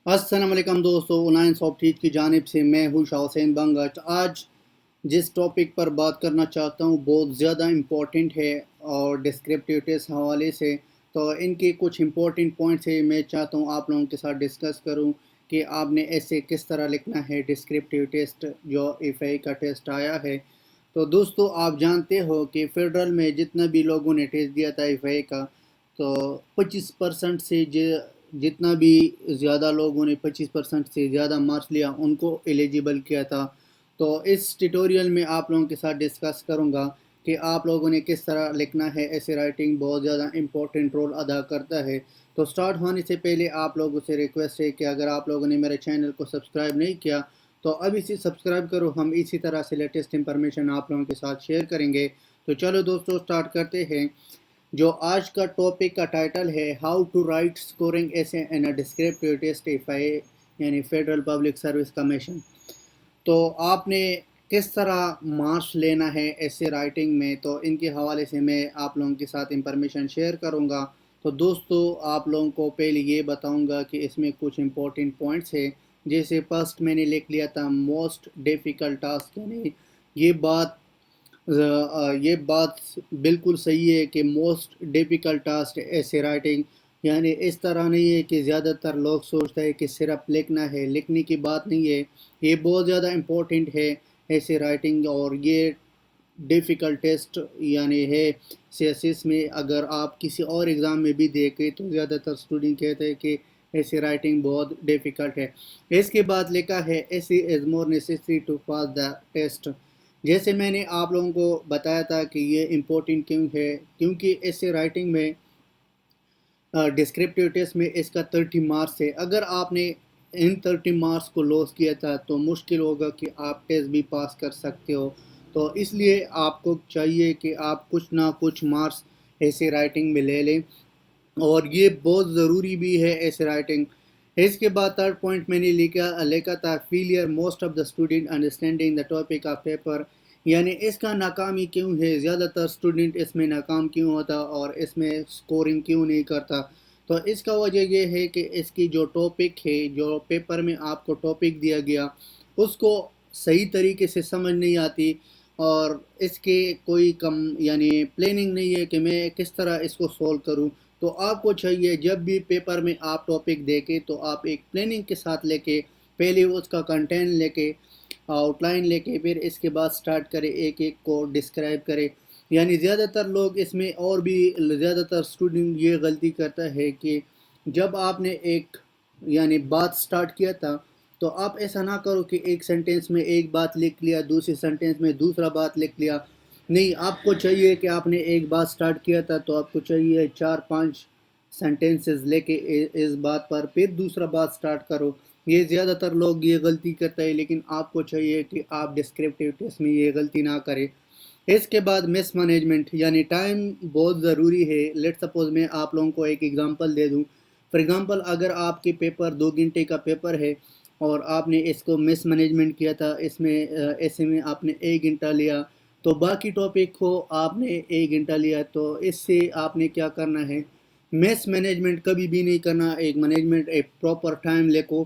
अस्सलाम वालेकुम दोस्तों, उनाइन सॉफ्टहीट की जानिब से मैं हूँ शाह हुसैन बंगट। आज जिस टॉपिक पर बात करना चाहता हूँ बहुत ज़्यादा इम्पोर्टेंट है और डिस्क्रिप्टिव टेस्ट हवाले से। तो इनके कुछ इम्पोर्टेंट पॉइंट्स है, मैं चाहता हूँ आप लोगों के साथ डिस्कस करूँ कि आपने ऐसे किस तरह लिखना है डिस्क्रिप्टिव टेस्ट जो एफआई का टेस्ट आया है। तो दोस्तों, आप जानते हो कि फेडरल में जितना भी लोगों ने टेस्ट दिया था एफआई का, तो 25% से जितना भी ज़्यादा लोगों ने 25% से ज़्यादा मार्क्स लिया उनको एलिजिबल किया था। तो इस ट्यूटोरियल में आप लोगों के साथ डिस्कस करूंगा कि आप लोगों ने किस तरह लिखना है। ऐसे राइटिंग बहुत ज़्यादा इम्पोर्टेंट रोल अदा करता है। तो स्टार्ट होने से पहले आप लोगों से रिक्वेस्ट है कि अगर आप लोगों ने मेरे चैनल को सब्सक्राइब नहीं किया तो अभी से सब्सक्राइब करो। हम इसी तरह से लेटेस्ट इंफॉर्मेशन आप लोगों के साथ शेयर करेंगे। तो चलो दोस्तों, स्टार्ट करते हैं। जो आज का टॉपिक का टाइटल है how to write scoring essay in a descriptive test FI यानी फेडरल पब्लिक सर्विस कमीशन। तो आपने किस तरह मार्क्स लेना है ऐसे राइटिंग में, तो इनके हवाले से मैं आप लोगों के साथ इंफॉर्मेशन शेयर करूंगा। तो दोस्तों, आप लोगों को पहले ये बताऊंगा कि इसमें कुछ इंपॉर्टेंट पॉइंट्स है। जैसे फर्स्ट मैंने लिख लिया था मोस्ट डिफ़िकल्ट टास्क, यानी ये बात ये बात बिल्कुल सही है कि मोस्ट डिफ़िकल्ट टास्क ऐसे राइटिंग, यानी इस तरह नहीं है कि ज़्यादातर लोग सोचते हैं कि सिर्फ लिखना है, लिखने की बात नहीं है। ये बहुत ज़्यादा इम्पोर्टेंट है ऐसे राइटिंग। और ये डिफ़िकल्ट टेस्ट यानी है सीएसएस में, अगर आप किसी और एग्ज़ाम में भी देखें तो ज़्यादातर स्टूडेंट कहते हैं कि ऐसी राइटिंग बहुत डिफ़िकल्ट है। इसके बाद लिखा है essay is more necessary to pass the test. जैसे मैंने आप लोगों को बताया था कि ये इम्पोर्टेंट क्यों है, क्योंकि ऐसे राइटिंग में डिस्क्रिप्टिव टेस्ट में इसका 30 मार्क्स है। अगर आपने इन 30 मार्क्स को लॉस किया था तो मुश्किल होगा कि आप टेस्ट भी पास कर सकते हो। तो इसलिए आपको चाहिए कि आप कुछ ना कुछ मार्क्स ऐसे राइटिंग में ले लें, और ये बहुत ज़रूरी भी है ऐसे राइटिंग। इसके बाद थर्ड पॉइंट मैंने लिखा था failure most of the student understanding the topic of paper, यानी इसका नाकामी क्यों है, ज़्यादातर स्टूडेंट इसमें नाकाम क्यों होता और इसमें स्कोरिंग क्यों नहीं करता। तो इसका वजह यह है कि इसकी जो टॉपिक है, जो पेपर में आपको टॉपिक दिया गया उसको सही तरीके से समझ नहीं आती, और इसके कोई कम यानी प्लानिंग नहीं है कि मैं किस तरह इसको सॉल्व करूं। तो आपको चाहिए जब भी पेपर में आप टॉपिक देखें तो आप एक प्लानिंग के साथ लेके पहले उसका कंटेंट लेके आउटलाइन लेके फिर इसके बाद स्टार्ट करें, एक एक को डिस्क्राइब करें। यानी ज़्यादातर लोग इसमें और भी ज़्यादातर स्टूडेंट ये गलती करता है कि जब आपने एक यानी बात स्टार्ट किया था तो आप ऐसा ना करो कि एक सेंटेंस में एक बात लिख लिया, दूसरे सेंटेंस में दूसरा बात लिख लिया। नहीं, आपको चाहिए कि आपने एक बात स्टार्ट किया था तो आपको चाहिए 4-5 सेंटेंसेस लेके इस बात पर फिर दूसरा बात स्टार्ट करो। ये ज़्यादातर लोग ये गलती करते हैं, लेकिन आपको चाहिए कि आप डिस्क्रिप्टिव टेस्ट में ये गलती ना करें। इसके बाद मिस मैनेजमेंट, यानी टाइम बहुत ज़रूरी है। लेट सपोज मैं आप लोगों को एक एग्जांपल दे दूं। फॉर एग्जांपल, अगर आपके पेपर 2 घंटे का पेपर है और आपने इसको मिस मैनेजमेंट किया था, इसमें ऐसे में आपने 1 घंटा लिया, तो बाकी टॉपिक को आपने 1 घंटा लिया, तो इससे आपने क्या करना है, मिस मैनेजमेंट कभी भी नहीं करना। एक मैनेजमेंट एक प्रॉपर टाइम लेको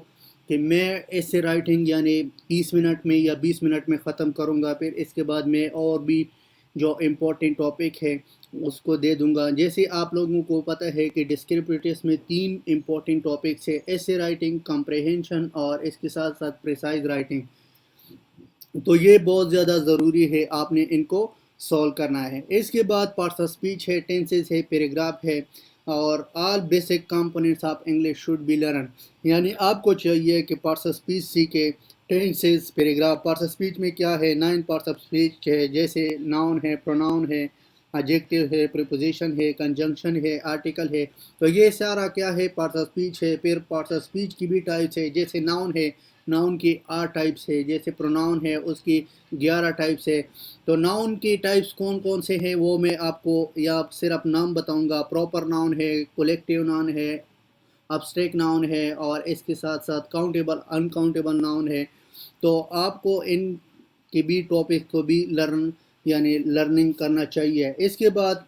कि मैं ऐसे राइटिंग यानी 30 मिनट में या 20 मिनट में ख़त्म करूँगा, फिर इसके बाद मैं और भी जो इम्पोर्टेंट टॉपिक है उसको दे दूँगा। जैसे आप लोगों को पता है कि डिस्क्रिप्टिव टेस्ट में 3 इम्पोर्टेंट टॉपिक्स है, ऐसे राइटिंग, कम्प्रहेंशन और इसके साथ साथ प्रिसाइज राइटिंग। तो ये बहुत ज़्यादा ज़रूरी है, आपने इनको सॉल्व करना है। इसके बाद पार्ट्स ऑफ स्पीच है, टेंसेस है, पैराग्राफ है, और all basic components of English should be learn. यानी आपको चाहिए कि पार्ट्स ऑफ स्पीच सीखे, tenses, paragraph. Parts of speech में क्या है, 9 पार्ट्स ऑफ स्पीच है, जैसे नाउन है, प्रोनाउन है, एडजेक्टिव है, प्रीपोजिशन है, कंजंक्शन है, आर्टिकल है। तो ये सारा क्या है, पार्ट्स ऑफ स्पीच है। फिर पार्ट्स ऑफ स्पीच की भी टाइप्स है, जैसे नाउन है, नाउन की 8 टाइप्स है, जैसे प्रोनाउन है उसकी 11 टाइप्स है। तो नाउन की टाइप्स कौन कौन से हैं वो मैं आपको या सिर्फ नाम बताऊंगा। प्रॉपर नाउन है, कलेक्टिव नाउन है, अब्स्ट्रैक्ट नाउन है, और इसके साथ साथ काउंटेबल अनकाउंटेबल नाउन है। तो आपको इन के भी टॉपिक को भी लर्निंग करना चाहिए। इसके बाद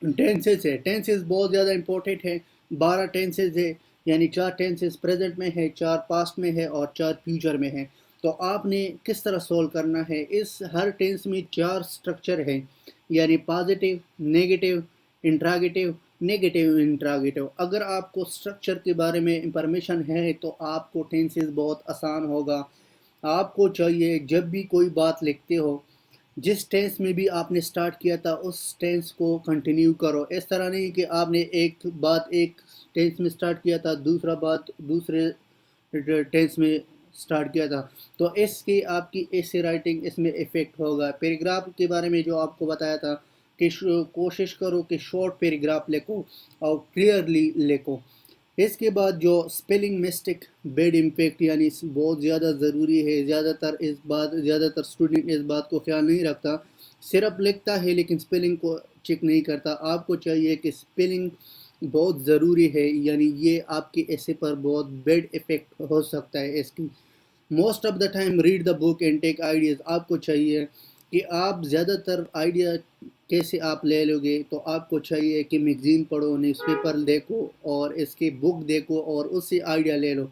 टेंसेस है, टेंसेस बहुत ज़्यादा इंपॉर्टेंट है। 12 टेंसेस है, یعنی 4 ٹینسز پریزنٹ میں ہے، 4 پاسٹ میں ہے اور 4 فیوچر میں ہے۔ تو آپ نے کس طرح سولو کرنا ہے، اس ہر ٹینس میں 4 سٹرکچر ہیں، یعنی پازیٹیو، نیگیٹیو، انٹراگیٹیو، نیگیٹیو انٹراگیٹیو۔ اگر آپ کو سٹرکچر کے بارے میں انفارمیشن ہے تو آپ کو ٹینسز بہت آسان ہوگا۔ آپ کو چاہیے جب بھی کوئی بات لکھتے ہو، جس ٹینس میں بھی آپ نے سٹارٹ کیا تھا اس ٹینس کو کنٹینیو کرو۔ اس طرح نہیں کہ آپ نے ایک بات ایک ٹینس میں سٹارٹ کیا تھا، دوسرا بات دوسرے ٹینس میں سٹارٹ کیا تھا، تو اس کی آپ کی ایسے رائٹنگ اس میں افیکٹ ہوگا۔ پیراگراف کے بارے میں جو آپ کو بتایا تھا کہ کوشش کرو کہ شارٹ پیراگراف لکھو اور کلیئرلی لکھو۔ اس کے بعد جو سپیلنگ مسٹیک بیڈ امپیکٹ یعنی بہت زیادہ ضروری ہے، زیادہ تر اسٹوڈنٹ اس بات کو خیال نہیں رکھتا، صرف لکھتا ہے لیکن سپیلنگ کو چیک نہیں کرتا۔ آپ کو چاہیے کہ سپیلنگ بہت ضروری ہے، یعنی یہ آپ کے ایسے پر بہت بیڈ افیکٹ ہو سکتا ہے اس کی۔ Most of the time read the book and take ideas. آپ کو چاہیے کہ آپ زیادہ تر آئیڈیا کیسے آپ لے لو گے، تو آپ کو چاہیے کہ میگزین پڑھو، نیوز پیپر دیکھو اور اس کی بک دیکھو اور اس سے آئیڈیا لے لو۔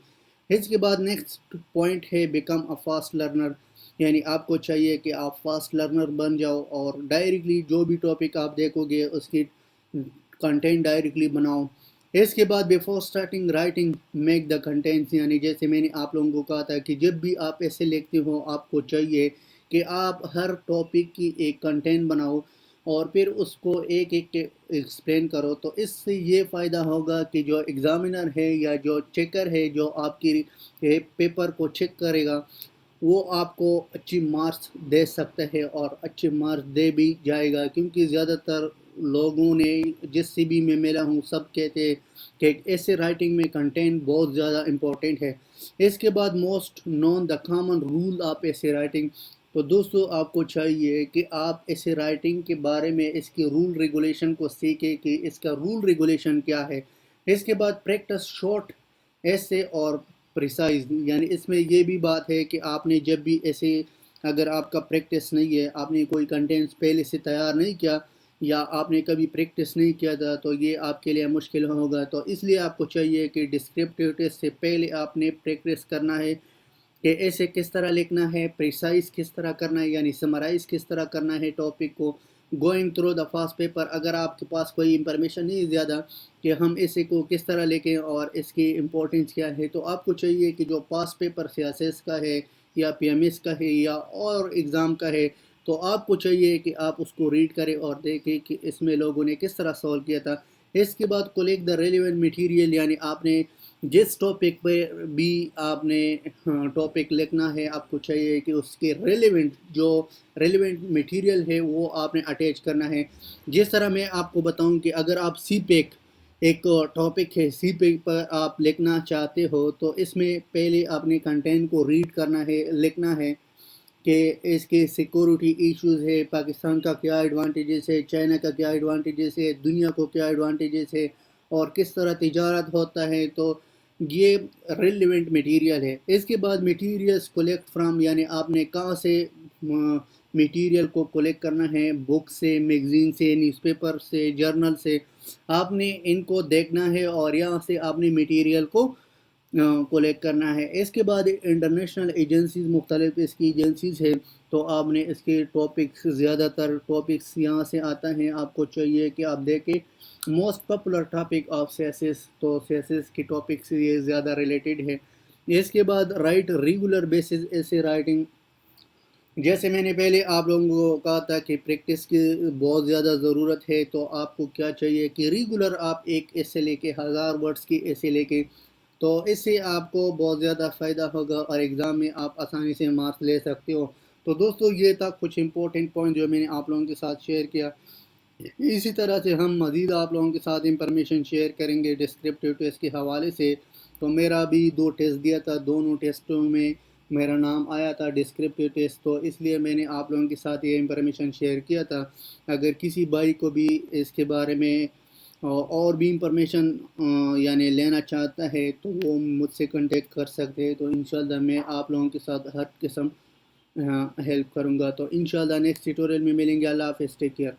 اس کے بعد نیکسٹ پوائنٹ ہے بیکم اے فاسٹ لرنر، یعنی آپ کو چاہیے کہ آپ فاسٹ لرنر بن جاؤ اور ڈائریکٹلی جو بھی ٹاپک آپ دیکھو گے اس کی کنٹینٹ ڈائریکٹلی بناؤ۔ اس کے بعد before starting writing make the contends, یعنی جیسے میں نے آپ لوگوں کو کہا تھا کہ جب بھی آپ ایسے لکھتے ہو آپ کو چاہیے کہ آپ ہر ٹاپک کی ایک کنٹینٹ بناؤ اور پھر اس کو ایک ایک ایکسپلین کرو۔ تو اس سے یہ فائدہ ہوگا کہ جو ایگزامینر ہے یا جو چیکر ہے جو آپ کی پیپر کو چیک کرے گا وہ آپ کو اچھی مارکس دے سکتا ہے اور اچھے مارکس دے بھی جائے گا، کیونکہ زیادہ تر لوگوں نے جس سے بھی میں ملا ہوں سب کہتے ہیں کہ ایسے رائٹنگ میں کنٹینٹ بہت زیادہ امپورٹنٹ ہے۔ اس کے بعد most known the common rule of essay writing. تو دوستو آپ کو چاہیے کہ آپ ایسے رائٹنگ کے بارے میں اس کی رول ریگولیشن کو سیکھیں کہ اس کا رول ریگولیشن کیا ہے۔ اس کے بعد پریکٹس شارٹ ایسے اور پریسائز، یعنی اس میں یہ بھی بات ہے کہ آپ نے جب بھی ایسے اگر آپ کا پریکٹس نہیں ہے، آپ نے کوئی کنٹینٹس پہلے سے تیار نہیں کیا یا آپ نے کبھی پریکٹس نہیں کیا تھا تو یہ آپ کے لیے مشکل ہوگا۔ تو اس لیے آپ کو چاہیے کہ ڈسکرپٹیو ٹیسٹ سے پہلے آپ نے پریکٹس کرنا ہے کہ ایسے کس طرح لکھنا ہے، پریسائز کس طرح کرنا ہے یعنی سمرائز کس طرح کرنا ہے ٹاپک کو۔ Going through the fast paper, اگر آپ کے پاس کوئی انفارمیشن نہیں زیادہ کہ ہم اسے کو کس طرح لکھیں اور اس کی امپورٹنس کیا ہے، تو آپ کو چاہیے کہ جو پاس پیپر سیاسیس کا ہے یا پی ایم ایس کا ہے یا اور ایگزام کا ہے تو آپ کو چاہیے کہ آپ اس کو ریڈ کریں اور دیکھیں کہ اس میں لوگوں نے کس طرح سولو کیا تھا۔ اس کے بعد کولیکٹ دا ریلیونٹ میٹیریل، یعنی آپ نے جس ٹاپک پہ بھی آپ نے ٹاپک لکھنا ہے آپ کو چاہیے کہ اس کے ریلیونٹ میٹیریل ہے وہ آپ نے اٹیچ کرنا ہے۔ جس طرح میں آپ کو بتاؤں کہ اگر آپ سی پیک ایک ٹاپک ہے، سی پیک پر آپ لکھنا چاہتے ہو تو اس میں پہلے آپ نے کنٹینٹ کو ریڈ کرنا ہے، لکھنا ہے کہ اس کے سیکورٹی ایشوز ہے، پاکستان کا کیا ایڈوانٹیجز ہے، چائنا کا کیا ایڈوانٹیجز ہے، دنیا کو کیا ایڈوانٹیجز ہے اور کس طرح تجارت ہوتا ہے، تو یہ ریلیونٹ میٹیریل ہے۔ اس کے بعد میٹیریلز کولیکٹ فرام، یعنی آپ نے کہاں سے میٹیریل کو کولیکٹ کرنا ہے، بک سے، میگزین سے، نیوز پیپر سے، جرنل سے، آپ نے ان کو دیکھنا ہے اور یہاں سے آپ نے میٹیریل کو کولیکٹ کرنا ہے۔ اس کے بعد انٹرنیشنل ایجنسیز، مختلف اس کی ایجنسیز ہیں تو آپ نے اس کے ٹاپکس، زیادہ تر ٹاپکس یہاں سے آتا ہیں، آپ کو چاہیے کہ آپ دیکھیں موسٹ پاپولر ٹاپک آف سیاسس، تو سیاسس کی ٹاپک سے یہ زیادہ ریلیٹڈ ہے۔ اس کے بعد رائٹ ریگولر بیسز ایسے رائٹنگ، جیسے میں نے پہلے آپ لوگوں کو کہا تھا کہ پریکٹس کی بہت زیادہ ضرورت ہے، تو آپ کو کیا چاہیے کہ ریگولر آپ ایک ایسے لے کے 1000 ورڈز کی ایسے لے کے، تو اس سے آپ کو بہت زیادہ فائدہ ہوگا اور ایگزام میں آپ آسانی سے مارکس لے سکتے ہو۔ تو دوستو یہ تھا کچھ امپورٹنٹ پوائنٹ جو میں نے آپ لوگوں کے ساتھ شیئر کیا۔ اسی طرح سے ہم مزید آپ لوگوں کے ساتھ انفارمیشن شیئر کریں گے ڈسکرپٹیو ٹیسٹ کے حوالے سے۔ تو میرا بھی 2 ٹیسٹ دیا تھا، دونوں ٹیسٹوں میں میرا نام آیا تھا ڈسکرپٹیو ٹیسٹ، تو اس لیے میں نے آپ لوگوں کے ساتھ یہ انفارمیشن شیئر کیا تھا۔ اگر کسی بھائی کو بھی اس کے بارے میں اور بھی انفارمیشن یعنی لینا چاہتا ہے تو وہ مجھ سے کنٹیکٹ کر سکتے ہیں، تو انشاءاللہ میں آپ لوگوں کے ساتھ ہر قسم ہیلپ کروں گا۔ تو انشاءاللہ نیکسٹ ٹیوٹوریل میں ملیں گے۔ اللہ حافظ، ٹیک کیئر۔